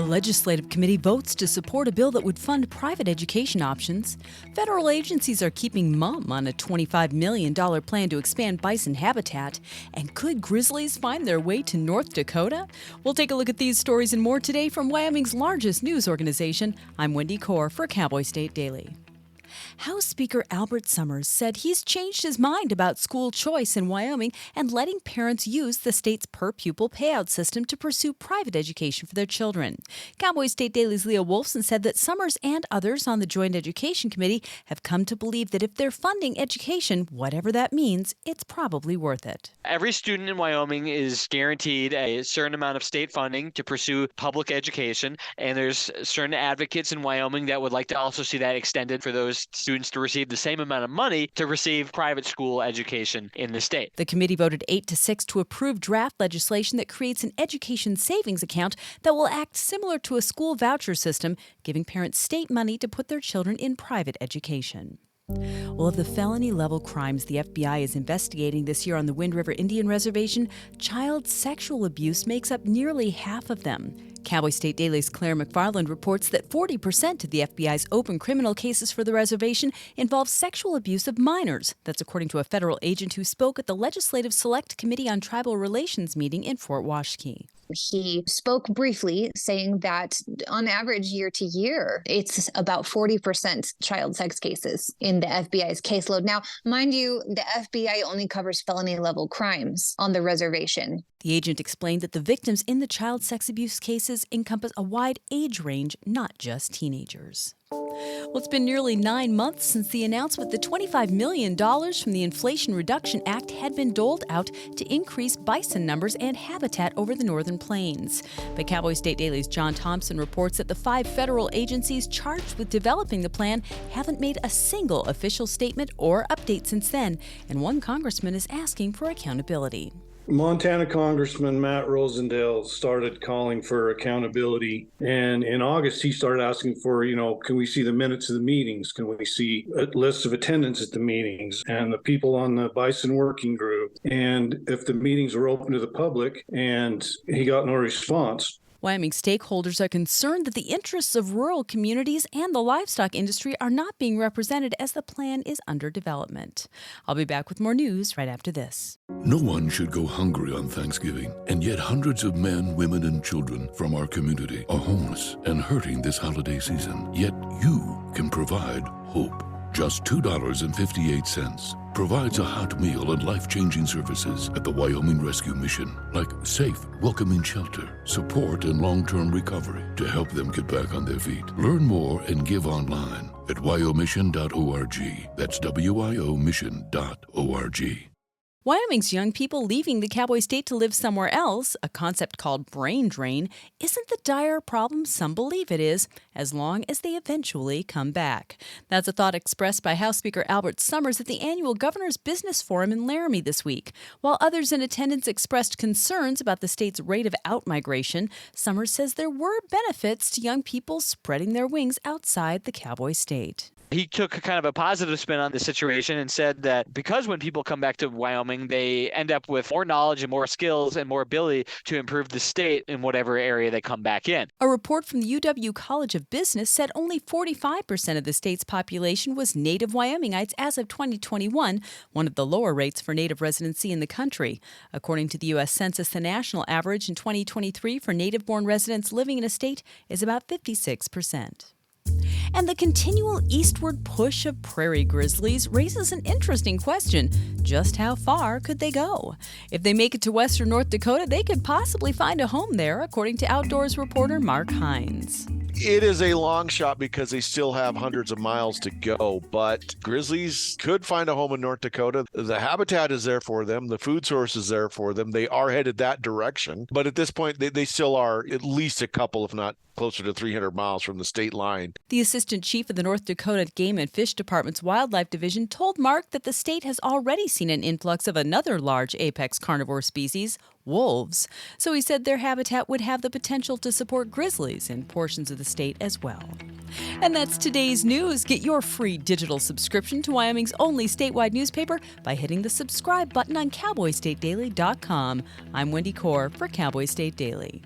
legislative committee votes to support a bill that would fund private education options. Federal agencies are keeping mum on a $25 million plan to expand bison habitat. And could grizzlies find their way to North Dakota? We'll take a look at these stories and more today from Wyoming's largest news organization. I'm Wendy Kaur for Cowboy State Daily. House Speaker Albert Summers said he's changed his mind about school choice in Wyoming and letting parents use the state's per-pupil payout system to pursue private education for their children. Cowboy State Daily's Leah Wolfson said that Summers and others on the Joint Education Committee have come to believe that if they're funding education, whatever that means, it's probably worth it. Every student in Wyoming is guaranteed a certain amount of state funding to pursue public education, and there's certain advocates in Wyoming that would like to also see that extended for those students to receive the same amount of money to receive private school education in the state. The committee voted 8-6 to approve draft legislation that creates an education savings account that will act similar to a school voucher system, giving parents state money to put their children in private education. Well, of the felony-level crimes the FBI is investigating this year on the Wind River Indian Reservation, child sexual abuse makes up nearly half of them. Cowboy State Daily's Claire McFarland reports that 40% of the FBI's open criminal cases for the reservation involve sexual abuse of minors. That's according to a federal agent who spoke at the Legislative Select Committee on Tribal Relations meeting in Fort Washakie. He spoke briefly, saying that on average, year to year, it's about 40% child sex cases in the FBI's caseload. Now, mind you, the FBI only covers felony-level crimes on the reservation. The agent explained that the victims in the child sex abuse cases encompass a wide age range, not just teenagers. Well, it's been nearly 9 months since the announcement that $25 million from the Inflation Reduction Act had been doled out to increase bison numbers and habitat over the northern plains. But Cowboy State Daily's John Thompson reports that the 5 federal agencies charged with developing the plan haven't made a single official statement or update since then, and one congressman is asking for accountability. Montana Congressman Matt Rosendale started calling for accountability. And in August, he started asking for, can we see the minutes of the meetings? Can we see a list of attendance at the meetings and the people on the Bison Working Group? And if the meetings were open to the public, and he got no response. Wyoming stakeholders are concerned that the interests of rural communities and the livestock industry are not being represented as the plan is under development. I'll be back with more news right after this. No one should go hungry on Thanksgiving, and yet hundreds of men, women, and children from our community are homeless and hurting this holiday season. Yet you can provide hope. Just $2.58 provides a hot meal and life-changing services at the Wyoming Rescue Mission, like safe, welcoming shelter, support, and long-term recovery to help them get back on their feet. Learn more and give online at wyomission.org. That's wyomission.org. Wyoming's young people leaving the Cowboy State to live somewhere else, a concept called brain drain, isn't the dire problem some believe it is, as long as they eventually come back. That's a thought expressed by House Speaker Albert Summers at the annual Governor's Business Forum in Laramie this week. While others in attendance expressed concerns about the state's rate of out-migration, Summers says there were benefits to young people spreading their wings outside the Cowboy State. He took kind of a positive spin on the situation and said that because when people come back to Wyoming, they end up with more knowledge and more skills and more ability to improve the state in whatever area they come back in. A report from the UW College of Business said only 45% of the state's population was native Wyomingites as of 2021, one of the lower rates for native residency in the country. According to the U.S. Census, the national average in 2023 for native-born residents living in a state is about 56%. And the continual eastward push of Prairie Grizzlies raises an interesting question. Just how far could they go? If they make it to western North Dakota, they could possibly find a home there, according to Outdoors reporter Mark Hines. It is a long shot because they still have hundreds of miles to go, but grizzlies could find a home in North Dakota. The habitat is there for them. The food source is there for them. They are headed that direction, but at this point, they still are at least a couple, if not closer to 300 miles from the state line. The assistant chief of the North Dakota Game and Fish Department's Wildlife Division told Mark that the state has already seen an influx of another large apex carnivore species, wolves. So he said their habitat would have the potential to support grizzlies in portions of the state as well. And that's today's news. Get your free digital subscription to Wyoming's only statewide newspaper by hitting the subscribe button on CowboyStateDaily.com. I'm Wendy Kaur for Cowboy State Daily.